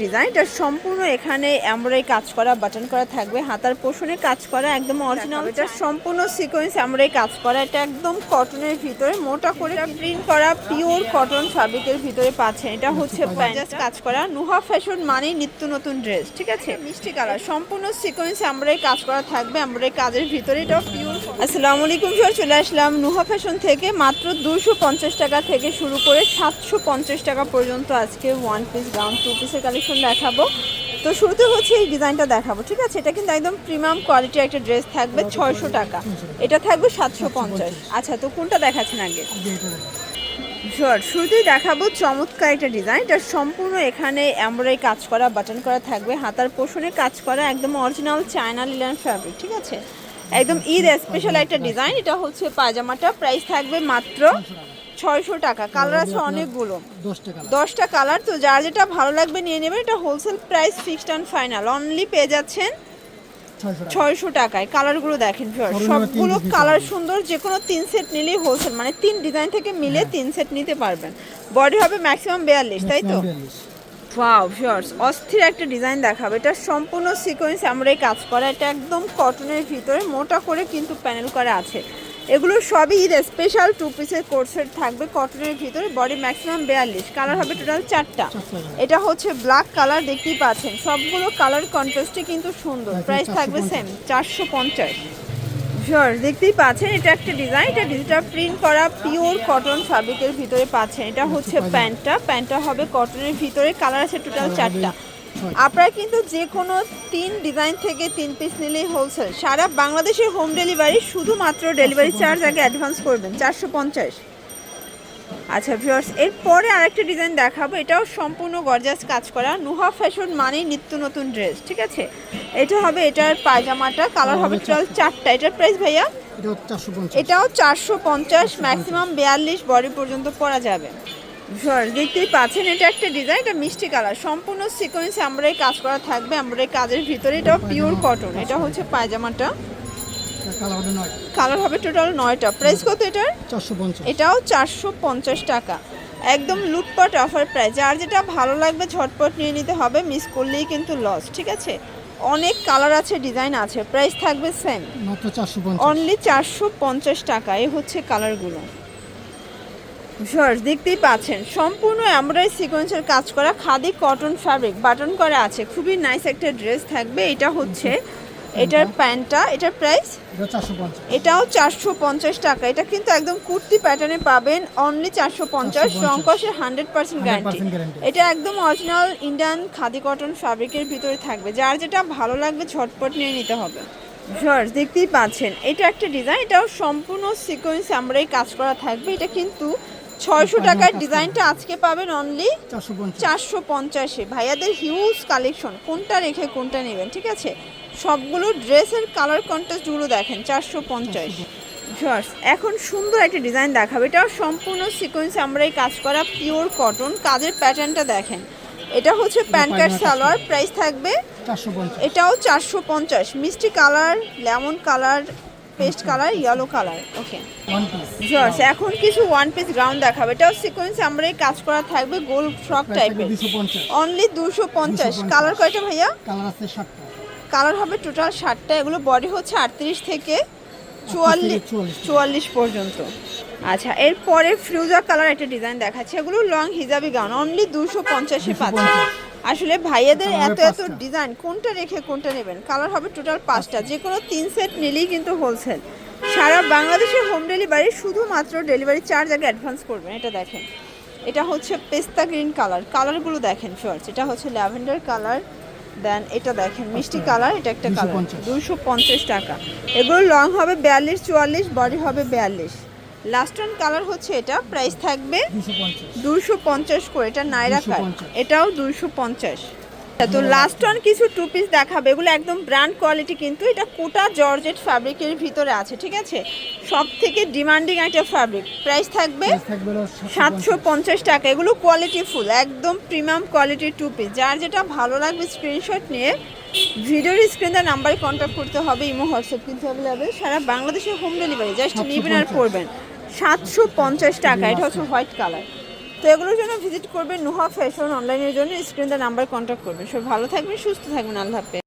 ডিজাইনটা সম্পূর্ণ এখানে এমব্রয়ডারি কাজ করা, বাটন করা থাকবে, হাতার পোষণে কাজ করা, একদম অরিজিনাল। এটা সম্পূর্ণ সিকোয়েন্স এমব্রয়ডারি কাজ করা, এটা একদম কটনের ভিতরে মোটা করে প্রিন্ট করা, পিওর কটন ফ্যাব্রিকের ভিতরে পাচ্ছেন। এটা হচ্ছে প্যান্ট কাজ করা। নুহা ফ্যাশন মানে নিত্য নতুন ড্রেস, ঠিক আছে। মিষ্টি কালার, সম্পূর্ণ সিকোয়েন্স এমব্রয়ডারি কাজ করা থাকবে, এমব্রয়ডারি কাজের ভিতরে। এটা পিওর। আসসালামু আলাইকুম, চলে আসলাম নুহা ফ্যাশন থেকে। মাত্র 250 টাকা থেকে শুরু করে 750 টাকা পর্যন্ত আজকে ওয়ান পিস, গাউন, টু পিসের কালেকশন দেখাবো। তো শুরুতে হচ্ছে এই ডিজাইনটা দেখাবো, ঠিক আছে। এটা কিন্তু একদম প্রিমিয়াম কোয়ালিটির একটা ড্রেস থাকবে, 600 টাকা। এটা থাকবে 750। আচ্ছা, তো কোনটা দেখাচ্ছেন আগে? শুরুতেই দেখাবো চমৎকার একটা ডিজাইন। এটা সম্পূর্ণ এখানে এমব্রয়ডারি কাজ করা, বাটন করা থাকবে, হাতার পোষণে কাজ করা, একদম অরিজিনাল চায়না লিলেন ফ্যাব্রিক, ঠিক আছে। একদম ঈদ স্পেশাল একটা ডিজাইন। এটা হচ্ছে পায়জামাটা, প্রাইস থাকবে মাত্র 600 টাকা। কালার আছে অনেকগুলো, 10টা কালার। তো যার যেটা ভালো লাগবে নিয়ে নেবেন। এটা wholesale price, fixed and final. Only পেয়ে যাচ্ছেন 600 টাকায়। কালারগুলো দেখেন, সবগুলো কালার সুন্দর। যে কোনো 3 সেট নিলেই হোলসেল, মানে 3 ডিজাইন থেকে মিলে 3 সেট নিতে পারবেন। বডি হবে ম্যাক্সিমাম 42, তাই তো? ওয়াও ভিউয়ার্স, অস্থির একটা ডিজাইন দেখাবে। এটা সম্পূর্ণ সিকোয়েন্স এমব্রয়ডারি কাজ করা, এটা একদম কটনের ভিতরে মোটা করে কিন্তু প্যানেল করা আছে। এগুলো সবই ঈদ স্পেশাল 2 পিসের কোট সেট থাকবে, কটনের ভিতরে। বডি ম্যাক্সিমাম 42, কালার হবে টোটাল 4টা। এটা হচ্ছে ব্ল্যাক কালার, দেখতেই পাচ্ছেন। সবগুলো কালার কন্ট্রাস্টে কিন্তু সুন্দর। প্রাইস থাকবে সেম, 450। দেখতেই পাচ্ছেন, এটা একটা ডিজাইন। এটা ডিজিটাল প্রিন্ট করা, পিওর কটন ফ্যাব্রিকের ভিতরে পাচ্ছেন। এটা হচ্ছে প্যান্টটা হবে কটনের ভিতরে। কালার আছে টোটাল 4টা। আপনারা কিন্তু যে কোনো 3 ডিজাইন থেকে 3 পিস নিলেই হোলসেল। সারা বাংলাদেশের হোম ডেলিভারি, শুধুমাত্র ডেলিভারি চার্জ আগে অ্যাডভান্স করবেন, 450। আচ্ছা ভিউয়ার্স, এরপরে আরেকটা ডিজাইন দেখাবো। এটাও সম্পূর্ণ গর্জাস কাজ করা। নুহা ফ্যাশন মানে নিত্য নতুন ড্রেস, ঠিক আছে। এটা হবে এটার পায়জামাটা, কালার হবে টোটাল 4টা। এটার প্রাইস ভাইয়া? এটাও 450, ম্যাক্সিমাম 42 বডি পর্যন্ত পরা যাবে। দেখতেই পাচ্ছেন, এটা একটা ডিজাইন। এটা মিষ্টি কালার, সম্পূর্ণ সিকোয়েন্স এমব্রয়ডারি কাজ করা থাকবে, এমব্রয়ডারি কাজের ভিতরে। এটাও পিওর কটন। এটা হচ্ছে পায়জামাটা, কালার হবে টোটাল 9টা। প্রাইস কত এটার? 450। এটাও 450 টাকা। একদম লুটপাট অফার প্রাইস। যার যেটা ভালো লাগবে ঝটপট নিয়ে নিতে হবে, মিস করলেই কিন্তু লস, ঠিক আছে। অনেক কালার আছে, ডিজাইন আছে। প্রাইস থাকবে সেম, মাত্র 450, অনলি 450 টাকা। এই হচ্ছে কালারগুলো। দেখতেই পাচ্ছেন, সম্পূর্ণ এমব্রয়ডারি সিকোয়েন্সের কাজ করা, খাদি কটন ফ্যাব্রিক, বাটন করা আছে। খুবই নাইস একটা ড্রেস থাকবে। এটা হচ্ছে এটার প্যান্টটা। এটার প্রাইস? এটাও 450 টাকা। এটা কিন্তু একদম কুর্তি প্যাটার্নে পাবেন, অনলি 450। রংকসের 100% গ্যারান্টি। এটা একদম অরিজিনাল ইন্ডিয়ান খাদি কটন ফ্যাব্রিকের ভিতরে থাকবে। যার যেটা ভালো লাগবে ঝটপট নিয়ে নিতে হবে। দেখতেই পাচ্ছেন, এটা একটা ডিজাইন। এটাও সম্পূর্ণ সিকোয়েন্স এমব্রয়ডারি কাজ করা থাকবে। এটা কিন্তু 600 টাকার ডিজাইনটা আজকে পাবেন অনলি 450-এ। ভাইয়াদের হিউজ কালেকশন, কোনটা রেখে কোনটা নেবেন, ঠিক আছে। সবগুলো ড্রেসের কালার কন্ট্রাস্টগুলো দেখেন, 450। এখন সুন্দর একটা ডিজাইন দেখাবে। এটাও সম্পূর্ণ সিকোয়েন্স এমব্রয়ডারি কাজ করা, পিওর কটন। কাজের প্যাটার্নটা দেখেন। এটা হচ্ছে প্যান্ট কাট সালোয়ার, প্রাইস থাকবে 450। এটাও 450। মিষ্টি colour, lemon colour, paste colour, yellow colour. Okay এখন কিছু ওয়ান পিস গ্রাউন্ড দেখাবে। এটাও সিকোয়েন্স এমব্রয়ডারি কাজ করা থাকবে, গোল ফ্রক টাইপের। অনলি 250। কালার কয়টা ভাইয়া? কালার আছে 7টা। কালার হবে টোটাল 7টা। এগুলো বডি হচ্ছে 38 থেকে 44 পর্যন্ত। আচ্ছা, এরপরে ফিরোজা কালার একটা ডিজাইন দেখাচ্ছে। এগুলো লং হিজাবি গাউন, অনলি 250-এ পাচ্ছেন। আসলে ভাইয়াদের এত ডিজাইন, কোনটা রেখে কোনটা নেবেন। কালার হবে টোটাল 5টা। যে কোনো 3 সেট নিলেই কিন্তু হোলসেল। সারা বাংলাদেশের হোম ডেলিভারি, শুধুমাত্র ডেলিভারি চার্জ আগে অ্যাডভান্স করবেন। এটা দেখেন, এটা হচ্ছে পেস্তা গ্রিন কালার। কালারগুলো দেখেন শর্টস। এটা হচ্ছে ল্যাভেন্ডার কালার, দেন এটা দেখেন মিষ্টি কালার। এটা একটা কালার, 250 টাকা। এগুলো লং হবে 42-44, বডি হবে 42। লাস্ট ওয়ান কালার হচ্ছে এটা, প্রাইস থাকবে 250 করে। এটা নাইরা কাট, এটাও 250। তো লাস্ট ওয়ান কিছু 2 পিস দেখাবে। এগুলো একদম ব্র্যান্ড কোয়ালিটি, কিন্তু এটা কোটা জর্জেট ফ্যাব্রিকের ভিতরে আছে, ঠিক আছে। সব থেকে ডিমান্ডিং একটা ফ্যাব্রিক। প্রাইস থাকবে 750 টাকা। এগুলো কোয়ালিটি ফুল, একদম প্রিমিয়াম কোয়ালিটির 2 পিস। যার যেটা ভালো লাগবে স্ক্রিনশট নিয়ে ভিডিওর স্ক্রিনে নাম্বারে কন্ট্যাক্ট করতে হবে। ইমো, হোয়াটসঅ্যাপ কিন্তু অ্যাভেলেবেল। সারা বাংলাদেশের হোম ডেলিভারি। জাস্ট নিবেন আর পড়বেন। 750 টাকা। এটা হচ্ছে হোয়াইট কালার। তো এগুলোর জন্য ভিজিট করবেন নুহা ফ্যাশন, অনলাইনের জন্য স্ক্রিন নাম্বার কন্ট্যাক্ট করবেন। সব ভালো থাকবেন, সুস্থ থাকবেন, আল্লাহ হাফেজ।